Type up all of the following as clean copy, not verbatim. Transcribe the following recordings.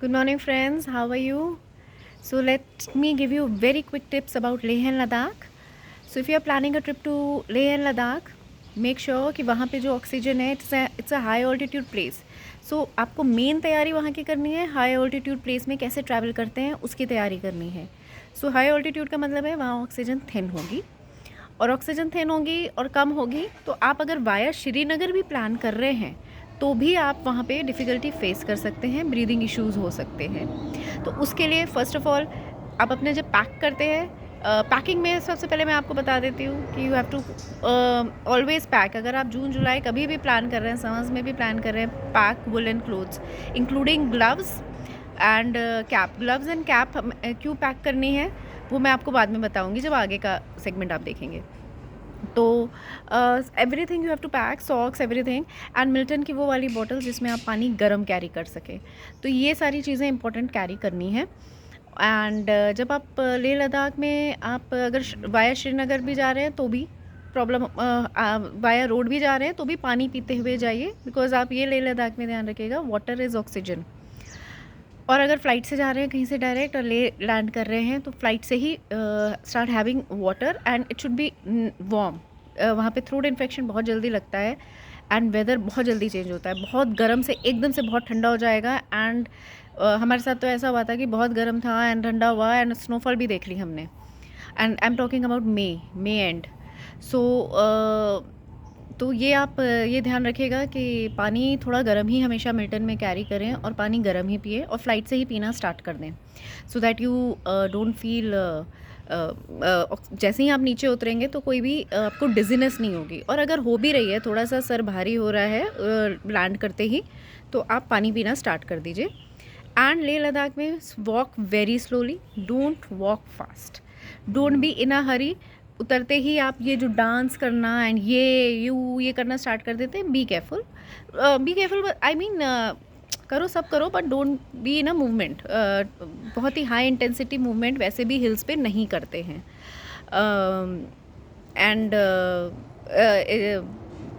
Good morning, friends. How are you? So, let me give you very quick tips about Leh and Ladakh. So, if you are planning a trip to Leh and Ladakh, make sure कि वहाँ पे जो oxygen है it's a high altitude place. So आपको main तैयारी वहाँ की करनी है. हाई ऑल्टीट्यूड प्लेस में कैसे ट्रैवल करते हैं उसकी तैयारी करनी है. सो हाई ऑल्टीट्यूड का मतलब है वहाँ ऑक्सीजन थिन होगी, और ऑक्सीजन थिन होगी और कम होगी. तो आप अगर वाया श्रीनगर भी प्लान कर रहे हैं तो भी आप वहाँ पे डिफ़िकल्टी फेस कर सकते हैं, ब्रीदिंग इश्यूज़ हो सकते हैं. तो उसके लिए फ़र्स्ट ऑफ़ ऑल आप अपने जब पैक करते हैं, पैकिंग में सबसे पहले मैं आपको बता देती हूँ कि you have to always pack. अगर आप जून जुलाई कभी भी प्लान कर रहे हैं, समर्स में भी प्लान कर रहे हैं, pack woollen clothes including gloves and cap. Gloves and cap क्यों पैक करनी है वो मैं आपको बाद में बताऊँगी जब आगे का सेगमेंट आप देखेंगे. तो everything you have to pack, socks, everything. And Milton की वो वाली बॉटल जिसमें आप पानी गर्म कैरी कर सकें. तो ये सारी चीज़ें इंपॉर्टेंट कैरी करनी है. एंड जब आप लेह लद्दाख में आप अगर वाया श्रीनगर भी जा रहे हैं तो भी प्रॉब्लम, वाया रोड भी जा रहे हैं तो भी पानी पीते हुए जाइए. बिकॉज आप ये लेह लद्दाख में ध्यान रखिएगा, वाटर इज़ ऑक्सीजन. और अगर फ़्लाइट से जा रहे हैं कहीं से डायरेक्ट और ले लैंड कर रहे हैं तो फ़्लाइट से ही start having water and it should be warm. वहाँ पे थ्रोट इन्फेक्शन बहुत जल्दी लगता है एंड वेदर बहुत जल्दी चेंज होता है. बहुत गर्म से एकदम से बहुत ठंडा हो जाएगा. एंड हमारे साथ तो ऐसा हुआ था कि बहुत गर्म था एंड ठंडा हुआ एंड स्नोफॉल भी देख ली हमने. And I am talking about May end. So तो ये आप ये ध्यान रखिएगा कि पानी थोड़ा गर्म ही हमेशा मिल्टन में कैरी करें और पानी गर्म ही पिए और फ्लाइट से ही पीना स्टार्ट कर दें. So that you don't feel, जैसे ही आप नीचे उतरेंगे तो कोई भी आपको डिजीनेस नहीं होगी. और अगर हो भी रही है, थोड़ा सा सर भारी हो रहा है लैंड करते ही, तो आप पानी पीना स्टार्ट कर दीजिए. एंड लेह लद्दाख में walk very slowly, don't walk fast, don't be in a hurry. उतरते ही आप ये जो डांस करना एंड ये करना स्टार्ट कर देते हैं. बी केयरफुल, आई मीन करो, सब करो, but don't be in a movement. बहुत ही हाई इंटेंसिटी मूवमेंट वैसे भी हिल्स पे नहीं करते हैं. एंड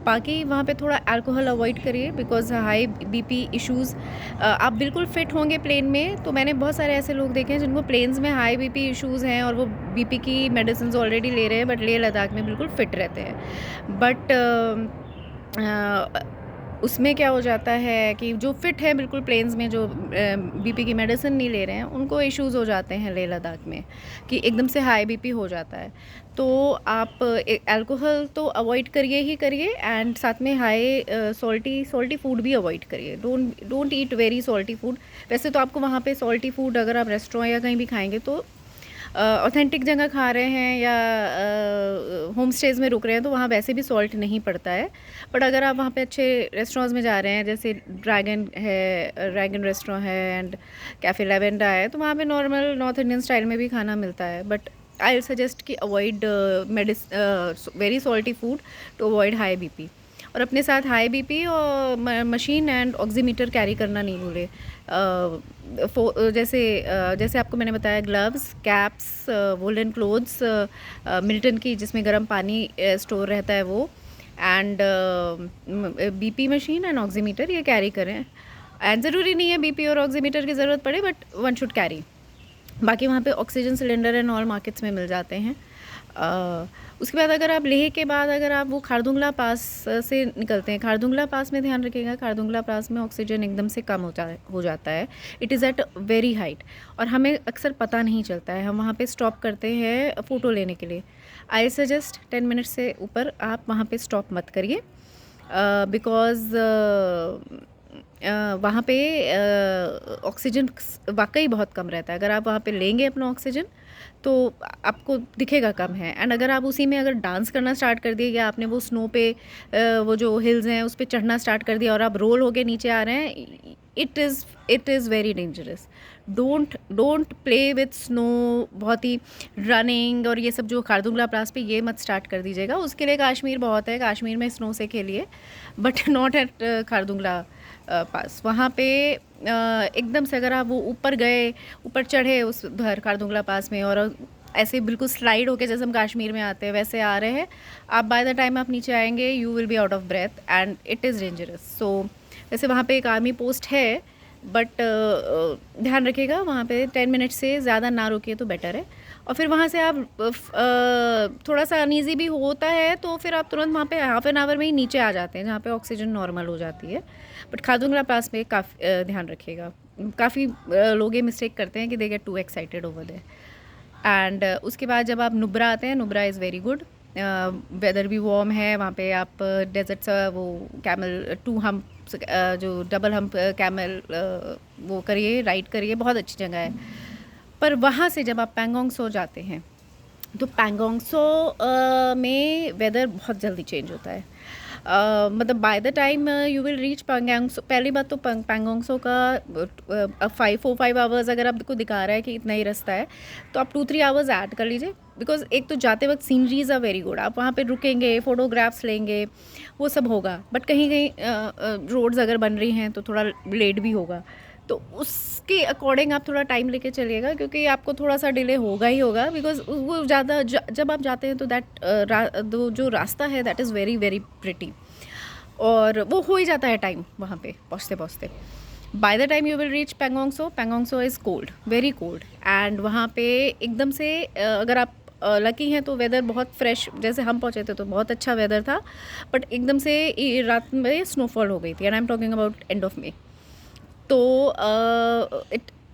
बाकी वहाँ पे थोड़ा अल्कोहल अवॉइड करिए बिकॉज हाई बीपी इश्यूज़. आप बिल्कुल फिट होंगे प्लेन में. तो मैंने बहुत सारे ऐसे लोग देखे हैं जिनको प्लेन्स में हाई बीपी इश्यूज़ हैं और वो बीपी की मेडिसिन ऑलरेडी ले रहे हैं बट लेह लद्दाख में बिल्कुल फिट रहते हैं. बट उसमें क्या हो जाता है कि जो फिट है बिल्कुल प्लेन्स में, जो बीपी की मेडिसिन नहीं ले रहे हैं, उनको इश्यूज़ हो जाते हैं लेह लद्दाख में कि एकदम से हाई बीपी हो जाता है. तो आप अल्कोहल तो अवॉइड करिए ही करिए एंड साथ में हाई सॉल्टी फूड भी अवॉइड करिए. Don't eat very salty food. वैसे तो आपको वहाँ पे सॉल्टी फूड अगर आप रेस्टोरेंट या कहीं भी खाएंगे तो ऑथेंटिक जगह खा रहे हैं या होम स्टेज़ में रुक रहे हैं तो वहाँ वैसे भी सॉल्ट नहीं पड़ता है. बट अगर आप वहाँ पे अच्छे रेस्टोरेंट्स में जा रहे हैं, जैसे ड्रैगन रेस्टोरेंट है एंड कैफ़े लेवेंडा है, तो वहाँ पे नॉर्मल नॉर्थ इंडियन स्टाइल में भी खाना मिलता है. बट आई सजेस्ट कि avoid very salty food to avoid high BP. और अपने साथ हाई बीपी और मशीन एंड ऑक्सीमीटर कैरी करना नहीं भूले. जैसे आपको मैंने बताया, gloves, caps, woollen clothes, Milton की जिसमें गर्म पानी स्टोर रहता है वो, and BP machine and oximeter ये कैरी करें. एंड ज़रूरी नहीं है बीपी और ऑक्सीमीटर की ज़रूरत पड़े, बट वन शुड कैरी. बाकी वहाँ पे oxygen cylinder and all markets में मिल जाते हैं. उसके बाद अगर आप लेह के बाद अगर आप वो खारदुंगला पास से निकलते हैं, खारदुंगला पास में ध्यान रखिएगा, खारदुंगला पास में ऑक्सीजन एकदम से कम हो जाता है. It is at very height और हमें अक्सर पता नहीं चलता है. हम वहाँ पे स्टॉप करते हैं फ़ोटो लेने के लिए. आई सजेस्ट 10 मिनट से ऊपर आप वहाँ पे स्टॉप मत करिए बिकॉज़ वहाँ पे ऑक्सीजन वाकई बहुत कम रहता है. अगर आप वहाँ पे लेंगे अपना ऑक्सीजन तो आपको दिखेगा कम है. एंड अगर आप उसी में अगर डांस करना स्टार्ट कर दिए या आपने वो स्नो पे वो जो हिल्स हैं उस पे चढ़ना स्टार्ट कर दिया और आप रोल होके नीचे आ रहे हैं, it is very dangerous. Don't play with snow. बहुत ही रनिंग और ये सब जो खारदुंगला पास पे ये मत स्टार्ट कर दीजिएगा. उसके लिए कश्मीर बहुत है, कश्मीर में स्नो से खेलिए, बट नॉट एट खारदुंगला पास. वहाँ पे एकदम से अगर आप वो ऊपर गए, ऊपर चढ़े उस उधर खारदुंगला पास में और ऐसे बिल्कुल स्लाइड होके जैसे हम कश्मीर में आते हैं वैसे आ रहे हैं, आप बाय द टाइम आप नीचे आएंगे you will be out of breath and it is dangerous. So वैसे वहाँ पे एक आर्मी पोस्ट है बट ध्यान रखिएगा वहाँ पे 10 मिनट से ज़्यादा ना रुकिए तो बेटर है। और फिर वहाँ से आप थोड़ा सा अनईज़ी भी होता है तो फिर आप तुरंत वहाँ पे हाफ़ एन आवर में ही नीचे आ जाते हैं जहाँ पे ऑक्सीजन नॉर्मल हो जाती है। बट खारदुंगला पास में काफ़ी ध्यान रखिएगा। काफ़ी लोग ये मिस्टेक करते हैं कि they get too excited over there. And उसके बाद जब आप नुब्रा आते हैं, Nubra is very good. Weather भी वार्म है वहाँ पे। आप डेजर्ट सा वो कैमल 2 हम्प जो डबल हम्प कैमल वो करिए, राइड करिए, बहुत अच्छी जगह है। पर वहाँ से जब आप पैंगोंग सो जाते हैं तो पैंगोंग सो में वेदर बहुत जल्दी चेंज होता है। मतलब by the time you will reach Pangong so, पहली बात तो पैंगोंग सो का 4-5 आवर्स अगर आपको दिखा रहा है कि इतना ही रास्ता है तो आप 2-3 आवर्स ऐड कर लीजिए। बिकॉज एक तो जाते वक्त सीनरीज आर वेरी गुड, आप वहाँ पे रुकेंगे, फ़ोटोग्राफ्स लेंगे, वो सब होगा। बट कहीं कहीं रोड्स अगर बन रही हैं तो थोड़ा लेट भी होगा, तो उसके अकॉर्डिंग आप थोड़ा टाइम लेके चलिएगा क्योंकि आपको थोड़ा सा डिले होगा ही होगा। बिकॉज वो ज़्यादा जब आप जाते हैं तो जो रास्ता है that is very very pretty, और वो हो ही जाता है टाइम वहाँ पे पहुँचते पहुँचते। Bye the time you will reach Pangong so is cold, very cold. And वहाँ पे एकदम से अगर आप लकी हैं तो वेदर बहुत फ्रेश, जैसे हम पहुँचे थे तो बहुत अच्छा वेदर था, बट एकदम से रात में स्नोफॉल हो गई थी। And I am talking about end of May. तो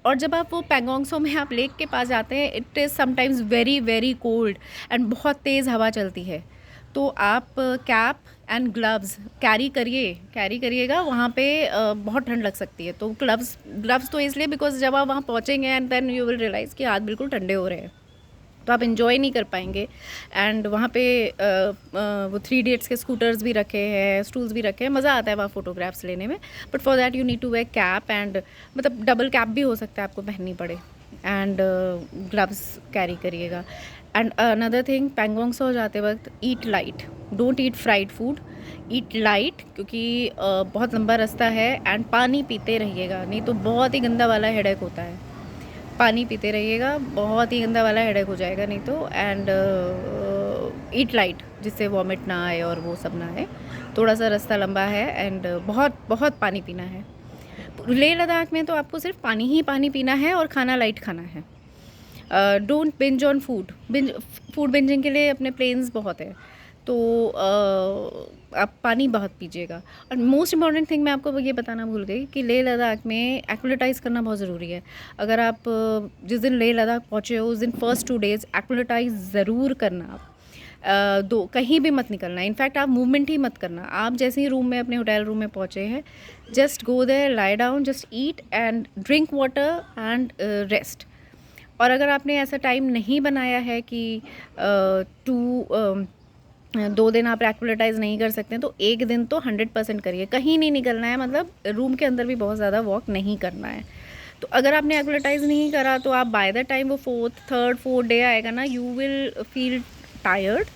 और जब आप वो पैंगोंग सो में आप लेक के पास जाते हैं, it is sometimes very very cold and बहुत तेज़ हवा चलती है। तो आप कैप एंड ग्लव्स कैरी करिएगा। वहाँ पे बहुत ठंड लग सकती है, तो ग्लव्स तो इसलिए बिकॉज जब आप वहाँ पहुँचेंगे and then you will realise कि हाथ बिल्कुल ठंडे हो रहे हैं, तो आप इन्जॉय नहीं कर पाएंगे। एंड वहाँ पे वो 3 इडियट्स के स्कूटर्स भी रखे हैं, स्टूल्स भी रखे हैं, मज़ा आता है वहाँ फ़ोटोग्राफ्स लेने में। But for that you need to wear cap, and मतलब डबल कैप भी हो सकता है आपको पहननी पड़े, एंड ग्लव्स कैरी करिएगा। And another thing, Pangong Tso जाते वक्त eat light, don't eat fried food, eat light, क्योंकि बहुत लंबा रास्ता है। एंड पानी पीते रहिएगा, नहीं तो बहुत ही गंदा वाला हेडेक होता है। पानी पीते रहिएगा, बहुत ही गंदा वाला हेडेक हो जाएगा नहीं तो। एंड ईट लाइट, जिससे वॉमिट ना आए और वो सब ना आए। थोड़ा सा रास्ता लंबा है एंड बहुत बहुत पानी पीना है। लेह लद्दाख में तो आपको सिर्फ पानी ही पानी पीना है और खाना लाइट खाना है। Don't binge on food. Food bingeing के लिए अपने प्लेन्स बहुत है, तो आप पानी बहुत पीजिएगा। और मोस्ट इम्पॉर्टेंट थिंग मैं आपको ये बताना भूल गई कि लेह लद्दाख में एक्लेटाइज़ करना बहुत ज़रूरी है। अगर आप जिस दिन लेह लद्दाख पहुँचे हो उस दिन फर्स्ट 2 डेज़ एक्लेटाइज़ ज़रूर करना आप। दो कहीं भी मत निकलना, इनफैक्ट आप मूवमेंट ही मत करना। आप जैसे ही रूम में, अपने होटल रूम में पहुँचे हैं, just go there, lie down, just eat and drink water and rest. और अगर आपने ऐसा टाइम नहीं बनाया है कि 2 दिन आप एक्टिविटाइज़ नहीं कर सकते, तो 1 दिन तो 100% करिए। कहीं नहीं निकलना है, मतलब रूम के अंदर भी बहुत ज़्यादा वॉक नहीं करना है। तो अगर आपने एक्टिविटाइज़ नहीं करा तो आप बाय द टाइम वो 4th डे आएगा ना, you will feel tired.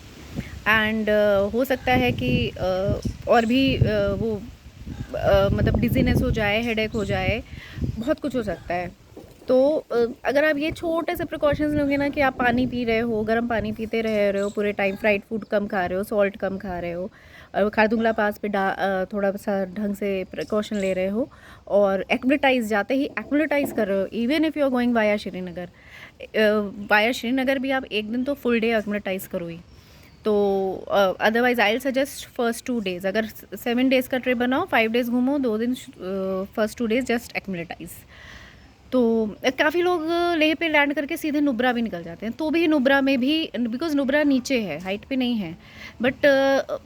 And हो सकता है कि और भी वो मतलब डिजीनेस हो जाए, हेडेक हो जाए, बहुत कुछ हो सकता है। तो अगर आप ये छोटे से प्रिकॉशंस लोगे ना कि आप पानी पी रहे हो, गर्म पानी पीते रह रहे हो पूरे टाइम, फ्राइड फूड कम खा रहे हो, सॉल्ट कम खा रहे हो, और खारदुंगला पास पे थोड़ा सा ढंग से प्रिकॉशन ले रहे हो, और एक्टिविटाइज़ जाते ही एक्टिविटाइज़ कर रहे हो, even if you are going via Srinagar, via Srinagar भी आप एक दिन तो फुल डे एक्टिविटाइज़ करो ही। तो otherwise I will suggest first 2 days, अगर 7 डेज़ का ट्रिप बनाओ, 5 डेज़ घूमो, 2 दिन फर्स्ट 2 डेज़ जस्ट एक्टिविटाइज़। तो काफ़ी लोग लेह पे लैंड करके सीधे नुब्रा भी निकल जाते हैं, तो भी नुब्रा में भी, बिकॉज नुब्रा नीचे है, हाइट पे नहीं है, बट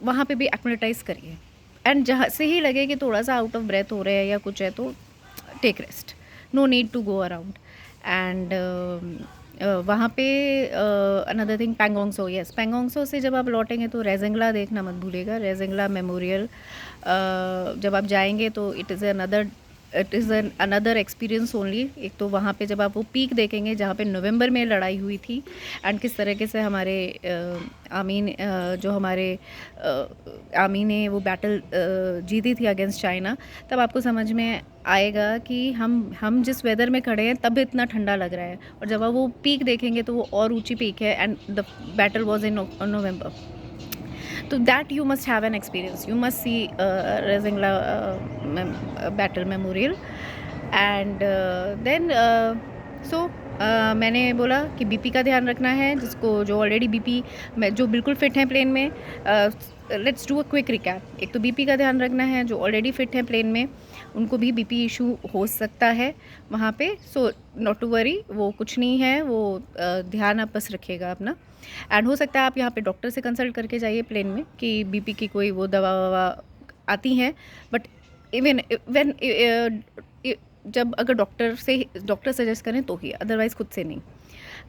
वहाँ पे भी एक्टिविटाइज़ करिए। एंड जहाँ से ही लगे कि थोड़ा सा आउट ऑफ ब्रेथ हो रहे हैं या कुछ है तो take rest, no need to go around. And वहाँ पे another thing, Pangong Tso, yes, Pangong Tso से जब आप लौटेंगे तो रेजेंगला देखना मत भूलिएगा, रेजेंगला मेमोरियल। जब आप जाएंगे तो it is another experience only. एक तो वहाँ पे जब आप वो पीक देखेंगे जहाँ पे नवंबर में लड़ाई हुई थी, एंड किस तरीके से हमारे आर्मी जो हमारे आर्मी ने वो बैटल जीती थी अगेंस्ट चाइना, तब आपको समझ में आएगा कि हम जिस वेदर में खड़े हैं तब इतना ठंडा लग रहा है, और जब आप वो पीक देखेंगे तो वो और ऊंची पीक है, and the battle was in November. तो that you must have an experience, you must see Rezingla battle memorial. And then so मैंने बोला कि बीपी का ध्यान रखना है, जिसको जो ऑलरेडी बीपी में जो बिल्कुल फिट हैं प्लेन में। Let's do a quick recap. एक तो बीपी का ध्यान रखना है, जो ऑलरेडी फिट हैं प्लेन में उनको भी बीपी इशू हो सकता है वहाँ पे। सो नॉट टू वरी, वो कुछ नहीं है, वो ध्यान आप बस रखिएगा अपना। एंड हो सकता है आप यहाँ पे डॉक्टर से कंसल्ट करके जाइए प्लेन में कि बीपी की कोई वो दवा ववा आती हैं। बट इवन व्हेन जब अगर डॉक्टर सजेस्ट करें तो ही, अदरवाइज़ खुद से नहीं।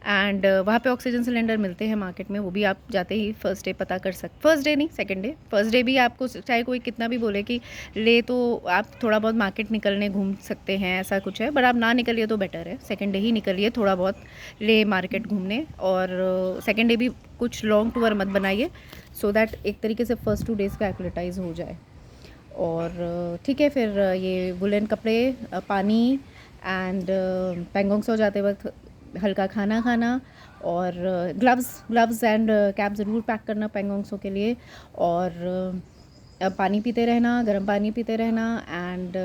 एंड वहाँ पे ऑक्सीजन सिलेंडर मिलते हैं मार्केट में, वो भी आप जाते ही फर्स्ट डे पता कर सकते। फर्स्ट डे नहीं, सेकंड डे। फर्स्ट डे भी आपको चाहे कोई कितना भी बोले कि ले, तो आप थोड़ा बहुत मार्केट निकलने घूम सकते हैं, ऐसा कुछ है। बट आप ना निकलिए तो बेटर है, सेकंड डे ही निकलिए थोड़ा बहुत ले मार्केट घूमने। और सेकंड डे भी कुछ लॉन्ग टूर मत बनाइए, सो दैट एक तरीके से फर्स्ट 2 डेज़ का एक्लेटाइज हो जाए। और ठीक है, फिर ये वुलन कपड़े, पानी एंड पैंगोंग सो जाते वक्त हल्का खाना खाना, और ग्लव्स एंड कैप ज़रूर पैक करना पैंगोंग्सों के लिए। और पानी पीते रहना, गर्म पानी पीते रहना, एंड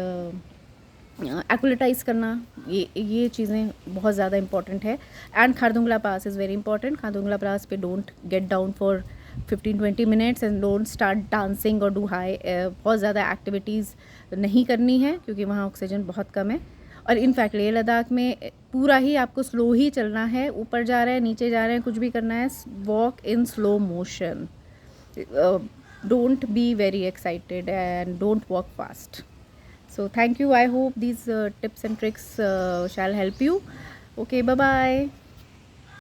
एक्लेटाइज करना। ये चीज़ें बहुत ज़्यादा इंपॉर्टेंट है। And Khardungla pass is very important. Khardungla pass पे don't get down for 15-20 minutes and don't start dancing और डू हाई। बहुत ज़्यादा एक्टिविटीज़ नहीं करनी है, क्योंकि वहाँ ऑक्सीजन बहुत कम है। और इनफैक्ट लेह लद्दाख में पूरा ही आपको स्लो ही चलना है। ऊपर जा रहे हैं, नीचे जा रहे हैं, कुछ भी करना है, walk in slow motion. Don't be very excited and don't walk fast. So thank you. I hope these tips and tricks shall help you. Okay, bye bye.